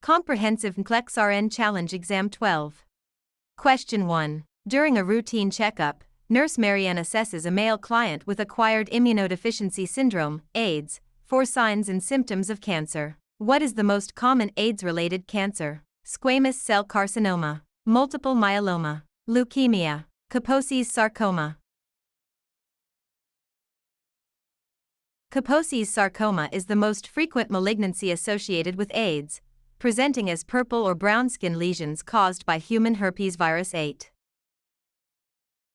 Comprehensive NCLEX RN Challenge Exam 12. Question 1. During a routine checkup, Nurse Marianne assesses a male client with acquired immunodeficiency syndrome, AIDS, for signs and symptoms of cancer. What is the most common AIDS-related cancer? Squamous cell carcinoma, multiple myeloma, leukemia, Kaposi's sarcoma. Kaposi's sarcoma is the most frequent malignancy associated with AIDS, presenting as purple or brown skin lesions caused by human herpes virus 8.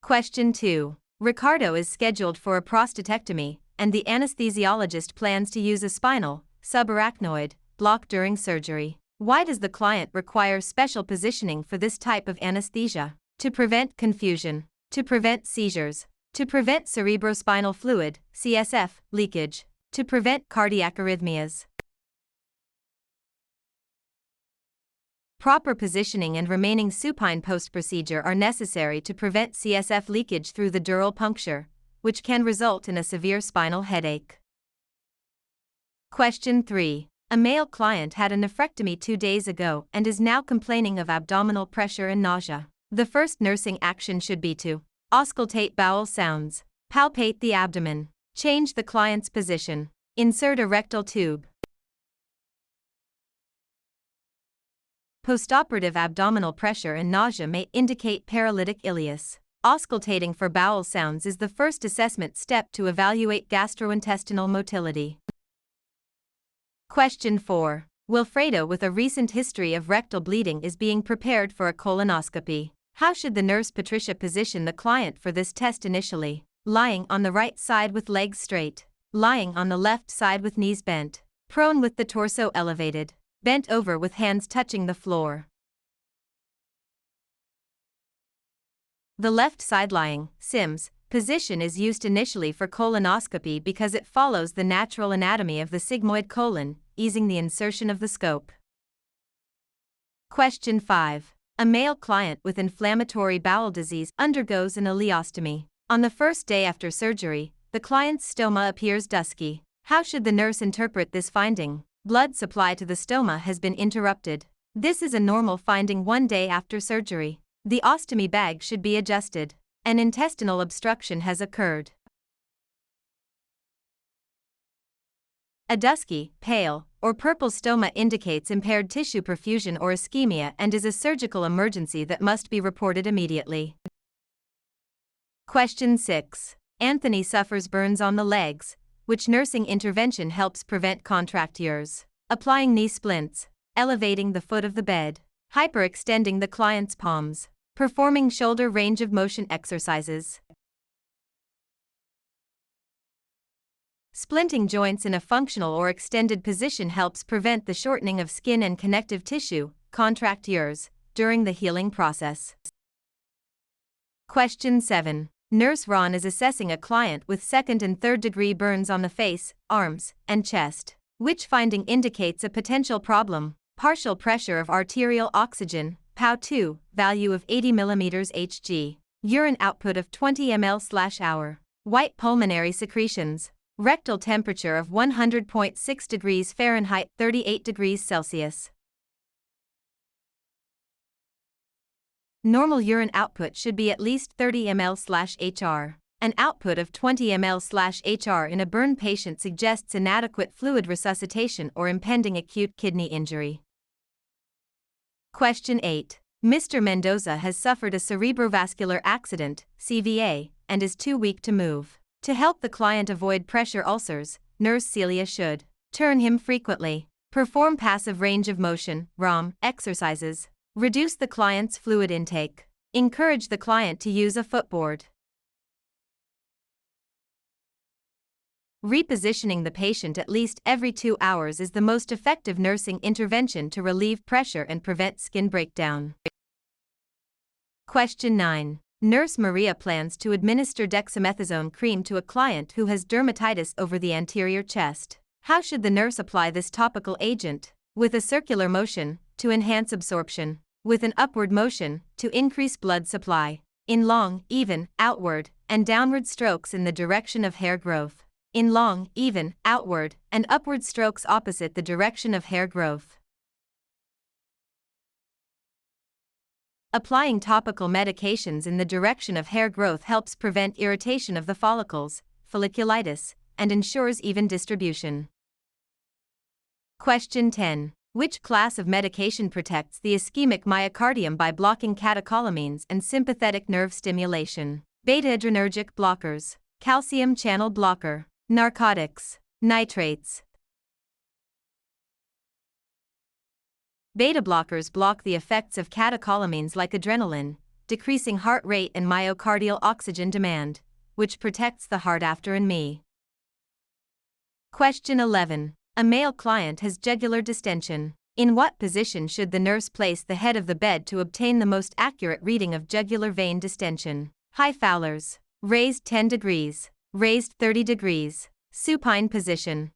Question 2. Ricardo is scheduled for a prostatectomy, and the anesthesiologist plans to use a spinal, subarachnoid, block during surgery. Why does the client require special positioning for this type of anesthesia? To prevent confusion, to prevent seizures, to prevent cerebrospinal fluid, CSF, leakage, to prevent cardiac arrhythmias. Proper positioning and remaining supine post-procedure are necessary to prevent CSF leakage through the dural puncture, which can result in a severe spinal headache. Question 3. A male client had a nephrectomy 2 days ago and is now complaining of abdominal pressure and nausea. The first nursing action should be to auscultate bowel sounds, palpate the abdomen, change the client's position, insert a rectal tube. Postoperative abdominal pressure and nausea may indicate paralytic ileus. Auscultating for bowel sounds is the first assessment step to evaluate gastrointestinal motility. Question 4. Wilfredo, with a recent history of rectal bleeding, is being prepared for a colonoscopy. How should the nurse Patricia position the client for this test initially? Lying on the right side with legs straight, lying on the left side with knees bent, prone with the torso elevated, bent over with hands touching the floor. The left side lying, SIMS, position is used initially for colonoscopy because it follows the natural anatomy of the sigmoid colon, easing the insertion of the scope. Question 5. A male client with inflammatory bowel disease undergoes an ileostomy. On the first day after surgery, the client's stoma appears dusky. How should the nurse interpret this finding? Blood supply to the stoma has been interrupted. This is a normal finding 1 day after surgery. The ostomy bag should be adjusted. An intestinal obstruction has occurred. A dusky, pale, or purple stoma indicates impaired tissue perfusion or ischemia and is a surgical emergency that must be reported immediately. Question 6. Anthony suffers burns on the legs. Which nursing intervention helps prevent contractures? Applying knee splints, elevating the foot of the bed, hyperextending the client's palms, performing shoulder range of motion exercises. Splinting joints in a functional or extended position helps prevent the shortening of skin and connective tissue, contractures, during the healing process. Question 7. Nurse Ron is assessing a client with 2nd and 3rd degree burns on the face, arms, and chest. Which finding indicates a potential problem? Partial pressure of arterial oxygen, POW2, value of 80 mm Hg. Urine output of 20 ml/hour. White pulmonary secretions. Rectal temperature of 100.6 degrees Fahrenheit, 38 degrees Celsius. Normal urine output should be at least 30 ml/hr. An output of 20 ml/hr in a burn patient suggests inadequate fluid resuscitation or impending acute kidney injury. Question 8. Mr. Mendoza has suffered a cerebrovascular accident, CVA, and is too weak to move. To help the client avoid pressure ulcers, Nurse Celia should turn him frequently, perform passive range of motion, ROM, exercises, reduce the client's fluid intake, encourage the client to use a footboard. Repositioning the patient at least every 2 hours is the most effective nursing intervention to relieve pressure and prevent skin breakdown. Question 9. Nurse Maria plans to administer dexamethasone cream to a client who has dermatitis over the anterior chest. How should the nurse apply this topical agent? With a circular motion, to enhance absorption. With an upward motion, to increase blood supply. In long, even, outward, and downward strokes in the direction of hair growth. In long, even, outward, and upward strokes opposite the direction of hair growth. Applying topical medications in the direction of hair growth helps prevent irritation of the follicles, folliculitis, and ensures even distribution. Question 10. Which class of medication protects the ischemic myocardium by blocking catecholamines and sympathetic nerve stimulation? Beta-adrenergic blockers, calcium channel blocker, narcotics, nitrates. Beta blockers block the effects of catecholamines like adrenaline, decreasing heart rate and myocardial oxygen demand, which protects the heart after and me. Question 11. A male client has jugular distension. In what position should the nurse place the head of the bed to obtain the most accurate reading of jugular vein distension? High Fowler's, raised 10 degrees, raised 30 degrees, supine position.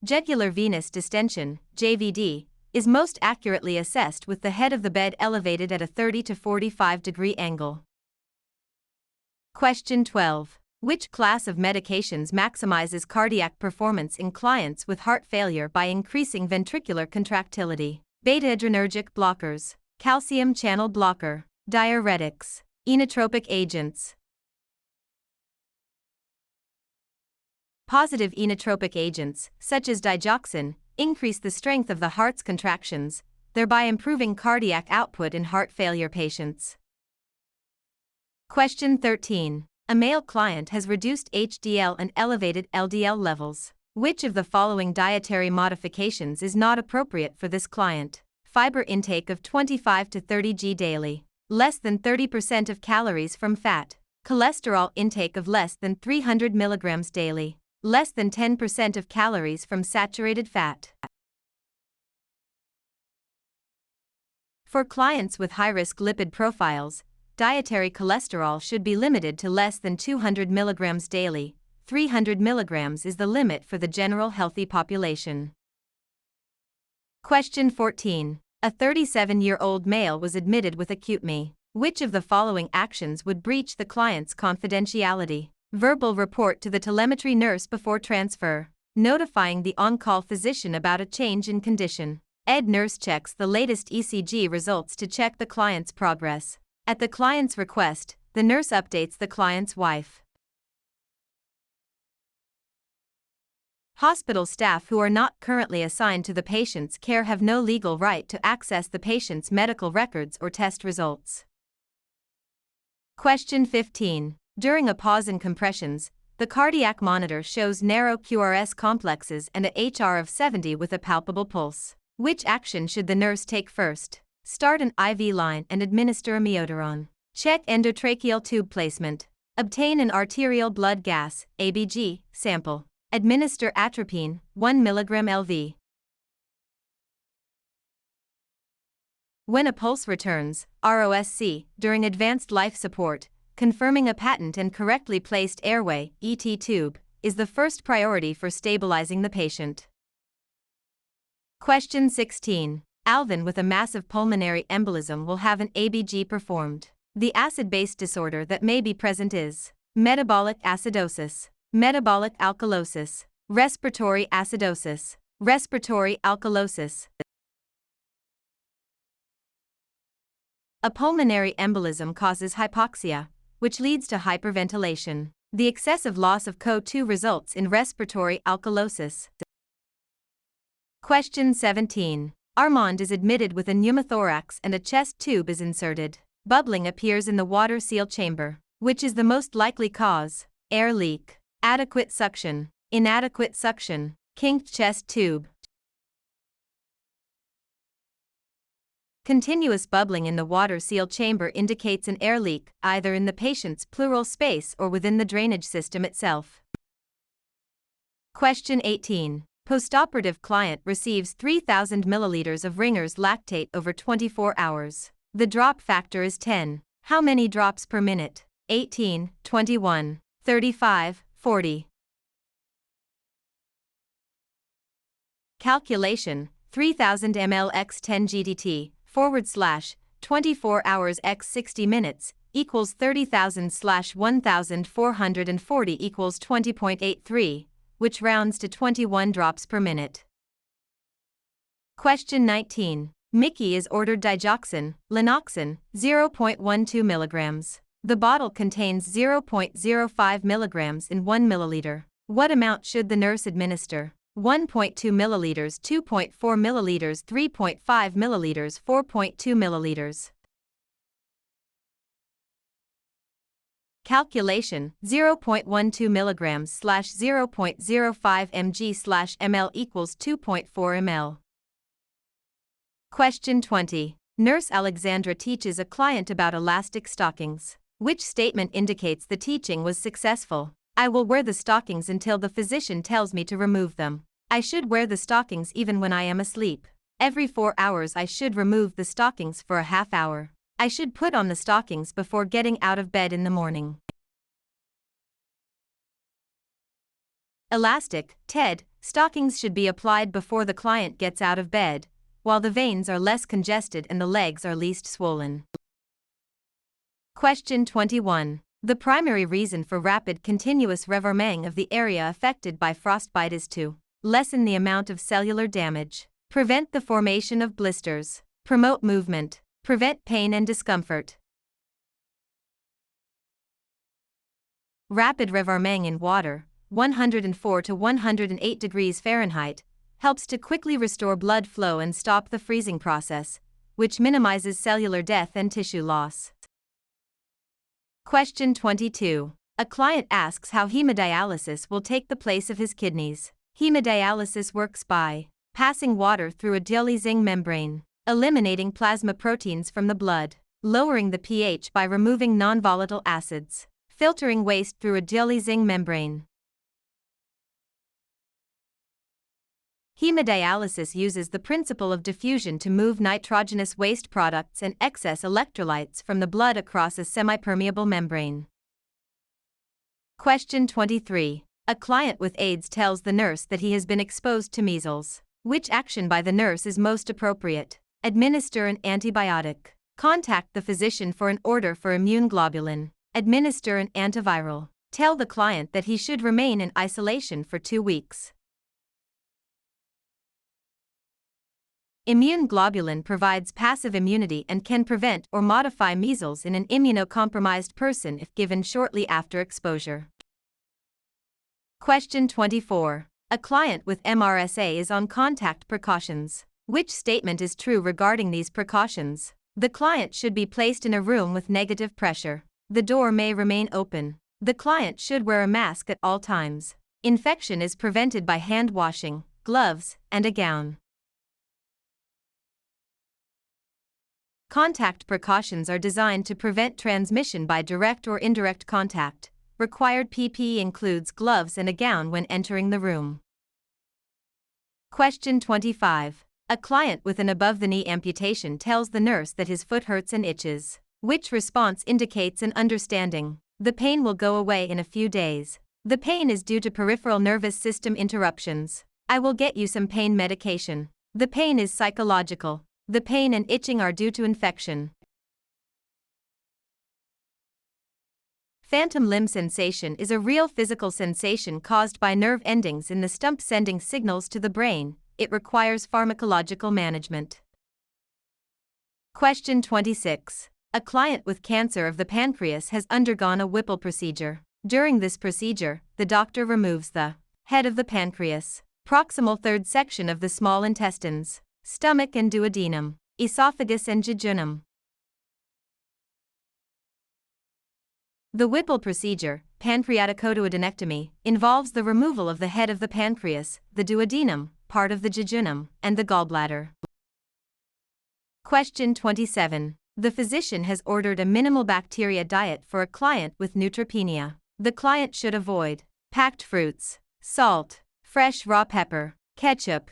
Jugular venous distension, JVD, is most accurately assessed with the head of the bed elevated at a 30 to 45 degree angle. Question 12. Which class of medications maximizes cardiac performance in clients with heart failure by increasing ventricular contractility? Beta-adrenergic blockers, calcium channel blocker, diuretics, inotropic agents. Positive inotropic agents, such as digoxin, increase the strength of the heart's contractions, thereby improving cardiac output in heart failure patients. Question 13. A male client has reduced HDL and elevated LDL levels. Which of the following dietary modifications is not appropriate for this client? Fiber intake of 25 to 30 g daily, less than 30% of calories from fat, cholesterol intake of less than 300 mg daily, less than 10% of calories from saturated fat. For clients with high-risk lipid profiles, dietary cholesterol should be limited to less than 200 mg daily. 300 mg is the limit for the general healthy population. Question 14. A 37-year-old male was admitted with acute ME. Which of the following actions would breach the client's confidentiality? Verbal report to the telemetry nurse before transfer, notifying the on-call physician about a change in condition. ED nurse checks the latest ECG results to check the client's progress. At the client's request, the nurse updates the client's wife. Hospital staff who are not currently assigned to the patient's care have no legal right to access the patient's medical records or test results. Question 15. During a pause in compressions, the cardiac monitor shows narrow QRS complexes and a HR of 70 with a palpable pulse. Which action should the nurse take first? Start an IV line and administer amiodarone. Check endotracheal tube placement. Obtain an arterial blood gas (ABG) sample. Administer atropine, 1 mg LV. When a pulse returns, ROSC, during advanced life support, confirming a patent and correctly placed airway (ET) tube, is the first priority for stabilizing the patient. Question 16. Alvin with a massive pulmonary embolism will have an ABG performed. The acid-base disorder that may be present is metabolic acidosis, metabolic alkalosis, respiratory acidosis, respiratory alkalosis. A pulmonary embolism causes hypoxia, which leads to hyperventilation. The excessive loss of CO2 results in respiratory alkalosis. Question 17. Armand is admitted with a pneumothorax and a chest tube is inserted. Bubbling appears in the water seal chamber. Which is the most likely cause? Air leak, adequate suction, inadequate suction, kinked chest tube. Continuous bubbling in the water seal chamber indicates an air leak, either in the patient's pleural space or within the drainage system itself. Question 18. Postoperative client receives 3,000 milliliters of Ringer's lactate over 24 hours. The drop factor is 10. How many drops per minute? 18, 21, 35, 40. Calculation: 3000 ml x 10 GDT / 24 hours x 60 minutes equals 30,000 / 1,440 equals 20.83, which rounds to 21 drops per minute. Question 19. Mickey is ordered digoxin, lanoxin, 0.12 milligrams. The bottle contains 0.05 milligrams in 1 milliliter. What amount should the nurse administer? 1.2 milliliters, 2.4 milliliters, 3.5 milliliters, 4.2 milliliters. Calculation: 0.12 milligrams / 0.05 mg / ml equals 2.4 ml. Question 20. Nurse Alexandra teaches a client about elastic stockings. Which statement indicates the teaching was successful? I will wear the stockings until the physician tells me to remove them. I should wear the stockings even when I am asleep. Every 4 hours I should remove the stockings for a half hour. I should put on the stockings before getting out of bed in the morning. Elastic, TED, stockings should be applied before the client gets out of bed, while the veins are less congested and the legs are least swollen. Question 21. The primary reason for rapid continuous revarming of the area affected by frostbite is to lessen the amount of cellular damage, prevent the formation of blisters, promote movement, prevent pain and discomfort. Rapid revarming in water, 104 to 108 degrees Fahrenheit, helps to quickly restore blood flow and stop the freezing process, which minimizes cellular death and tissue loss. Question 22. A client asks how hemodialysis will take the place of his kidneys. Hemodialysis works by passing water through a dialysing membrane, eliminating plasma proteins from the blood, lowering the pH by removing non-volatile acids, filtering waste through a dialysing membrane. Hemodialysis uses the principle of diffusion to move nitrogenous waste products and excess electrolytes from the blood across a semipermeable membrane. Question 23. A client with AIDS tells the nurse that he has been exposed to measles. Which action by the nurse is most appropriate? Administer an antibiotic. Contact the physician for an order for immune globulin. Administer an antiviral. Tell the client that he should remain in isolation for 2 weeks. Immune globulin provides passive immunity and can prevent or modify measles in an immunocompromised person if given shortly after exposure. Question 24. A client with MRSA is on contact precautions. Which statement is true regarding these precautions? The client should be placed in a room with negative pressure. The door may remain open. The client should wear a mask at all times. Infection is prevented by hand washing, gloves, and a gown. Contact precautions are designed to prevent transmission by direct or indirect contact. Required PPE includes gloves and a gown when entering the room. Question 25. A client with an above-the-knee amputation tells the nurse that his foot hurts and itches. Which response indicates an understanding? The pain will go away in a few days. The pain is due to peripheral nervous system interruptions. I will get you some pain medication. The pain is psychological. The pain and itching are due to infection. Phantom limb sensation is a real physical sensation caused by nerve endings in the stump sending signals to the brain. It requires pharmacological management. Question 26. A client with cancer of the pancreas has undergone a Whipple procedure. During this procedure, the doctor removes the head of the pancreas, proximal third section of the small intestines, stomach and duodenum, esophagus and jejunum. The Whipple procedure, pancreaticoduodenectomy, involves the removal of the head of the pancreas, the duodenum, part of the jejunum, and the gallbladder. Question 27. The physician has ordered a minimal bacteria diet for a client with neutropenia. The client should avoid packed fruits, salt, fresh raw pepper, ketchup.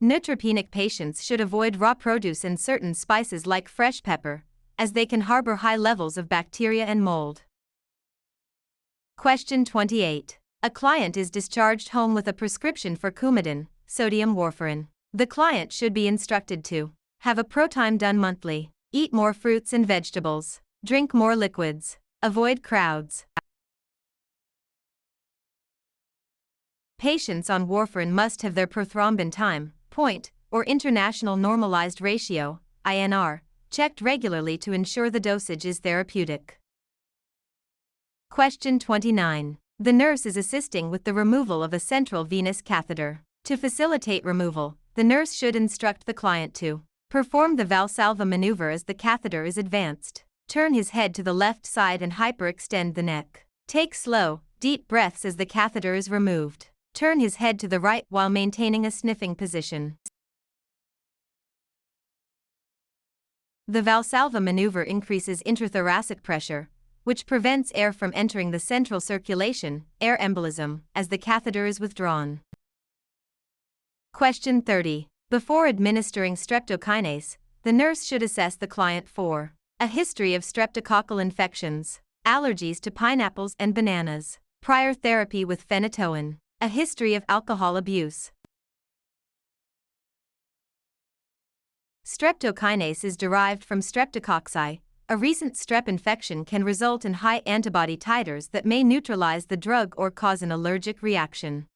Neutropenic patients should avoid raw produce and certain spices like fresh pepper, as they can harbor high levels of bacteria and mold. Question 28. A client is discharged home with a prescription for Coumadin, sodium warfarin. The client should be instructed to have a ProTime done monthly, eat more fruits and vegetables, drink more liquids, avoid crowds. Patients on warfarin must have their prothrombin time, point, or international normalized ratio, INR, checked regularly to ensure the dosage is therapeutic. Question 29. The nurse is assisting with the removal of a central venous catheter. To facilitate removal, the nurse should instruct the client to perform the Valsalva maneuver as the catheter is advanced. Turn his head to the left side and hyperextend the neck. Take slow, deep breaths as the catheter is removed. Turn his head to the right while maintaining a sniffing position. The Valsalva maneuver increases intrathoracic pressure, which prevents air from entering the central circulation, air embolism, as the catheter is withdrawn. Question 30. Before administering streptokinase, the nurse should assess the client for a history of streptococcal infections, allergies to pineapples and bananas, prior therapy with phenytoin, a history of alcohol abuse. Streptokinase is derived from streptococci. A recent strep infection can result in high antibody titers that may neutralize the drug or cause an allergic reaction.